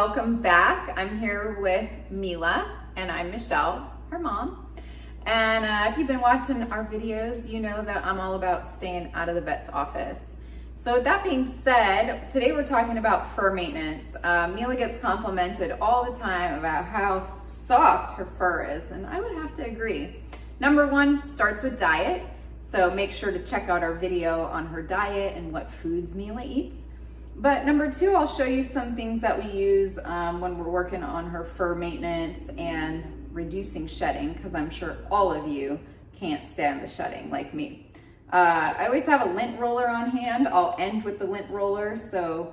welcome back. I'm here with Mila and I'm Michelle, her mom. And if you've been watching our videos, you know that I'm all about staying out of the vet's office. So with that being said, today we're talking about fur maintenance. Mila gets complimented all the time about how soft her fur is, and I would have to agree. Number one starts with diet. So make sure to check out our video on her diet and what foods Mila eats. But number two, I'll show you some things that we use when we're working on her fur maintenance and reducing shedding, because I'm sure all of you can't stand the shedding like me. I always have a lint roller on hand. I'll end with the lint roller, so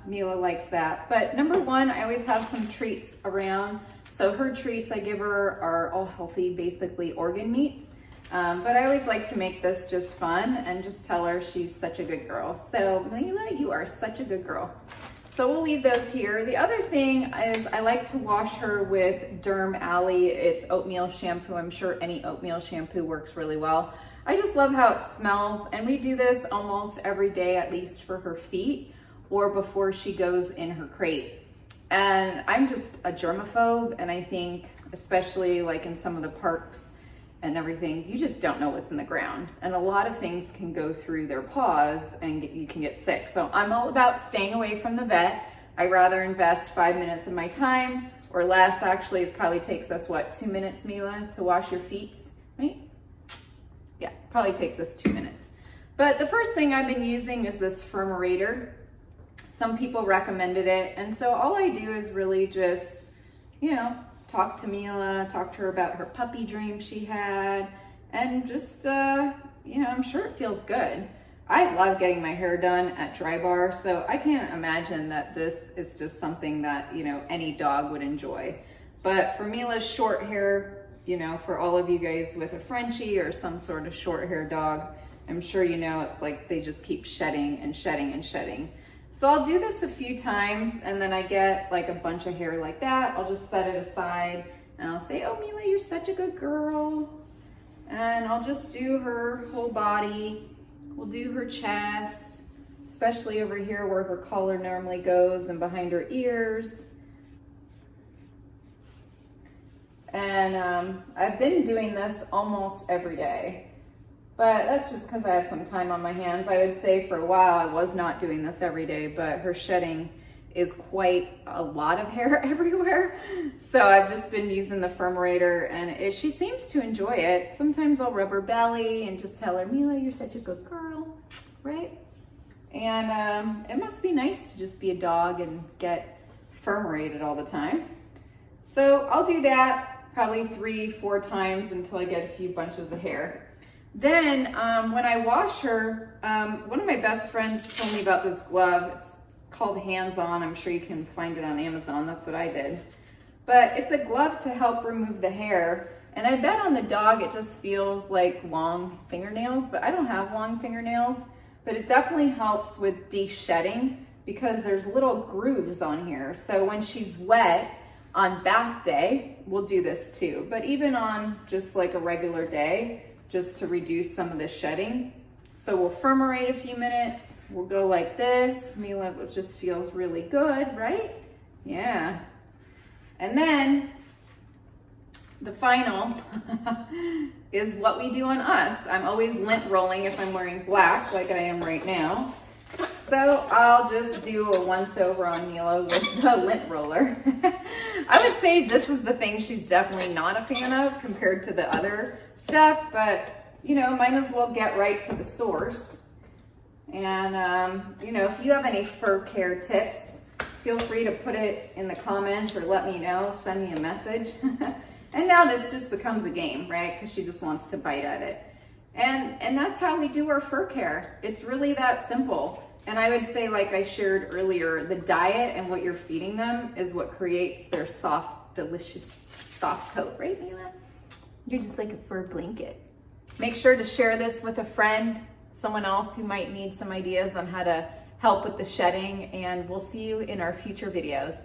Mila likes that. But number one, I always have some treats around. So her treats I give her are all healthy, basically organ meats. But I always like to make this just fun and just tell her she's such a good girl. So Mila, you are such a good girl. So we'll leave those here. The other thing is I like to wash her with Derm Alley. It's oatmeal shampoo. I'm sure any oatmeal shampoo works really well. I just love how it smells, and we do this almost every day, at least for her feet or before she goes in her crate. And I'm just a germaphobe, and I think especially like in some of the parks and everything, you just don't know what's in the ground. And a lot of things can go through their paws and you can get sick. So I'm all about staying away from the vet. I rather invest 5 minutes of my time, or less actually. It probably takes us, what, 2 minutes, Mila, to wash your feet, right? Yeah, probably takes us 2 minutes. But the first thing I've been using is this Furminator. Some people recommended it. And so all I do is really just, you know, talk to Mila, talk to her about her puppy dream she had, and just, you know, I'm sure it feels good. I love getting my hair done at Dry Bar, so I can't imagine that this is just something that, you know, any dog would enjoy. But for Mila's short hair, you know, for all of you guys with a Frenchie or some sort of short hair dog, I'm sure you know it's like they just keep shedding and shedding and shedding. So I'll do this a few times, and then I get like a bunch of hair like that. I'll just set it aside and I'll say, oh, Mila, you're such a good girl. And I'll just do her whole body. We'll do her chest, especially over here where her collar normally goes and behind her ears. And I've been doing this almost every day. But that's just because I have some time on my hands. I would say for a while I was not doing this every day, but her shedding is quite a lot of hair everywhere. So I've just been using the Furminator, and she seems to enjoy it. Sometimes I'll rub her belly and just tell her, Mila, you're such a good girl, right? And it must be nice to just be a dog and get Furminated all the time. So I'll do that probably 3-4 times until I get a few bunches of hair. Then when I wash her, one of my best friends told me about this glove. It's called Hands-On. I'm sure you can find it on Amazon. That's what I did. But it's a glove to help remove the hair. And I bet on the dog it just feels like long fingernails, but I don't have long fingernails. But it definitely helps with de-shedding because there's little grooves on here. So when she's wet on bath day, we'll do this too. But even on just like a regular day, just to reduce some of the shedding. So we'll Furminate a few minutes. We'll go like this. Mila, it just feels really good, right? Yeah. And then the final is what we do on us. I'm always lint rolling if I'm wearing black, like I am right now. So I'll just do a once over on Mila with the lint roller. I would say this is the thing she's definitely not a fan of compared to the other stuff, but you know, might as well get right to the source. And you know, if you have any fur care tips, feel free to put it in the comments or let me know, send me a message. And now this just becomes a game, right? Because she just wants to bite at it. And that's how we do our fur care. It's really that simple. And I would say, like I shared earlier, the diet and what you're feeding them is what creates their soft, delicious, soft coat, right, Mila? You're just like a fur blanket. Make sure to share this with a friend, someone else who might need some ideas on how to help with the shedding, and we'll see you in our future videos.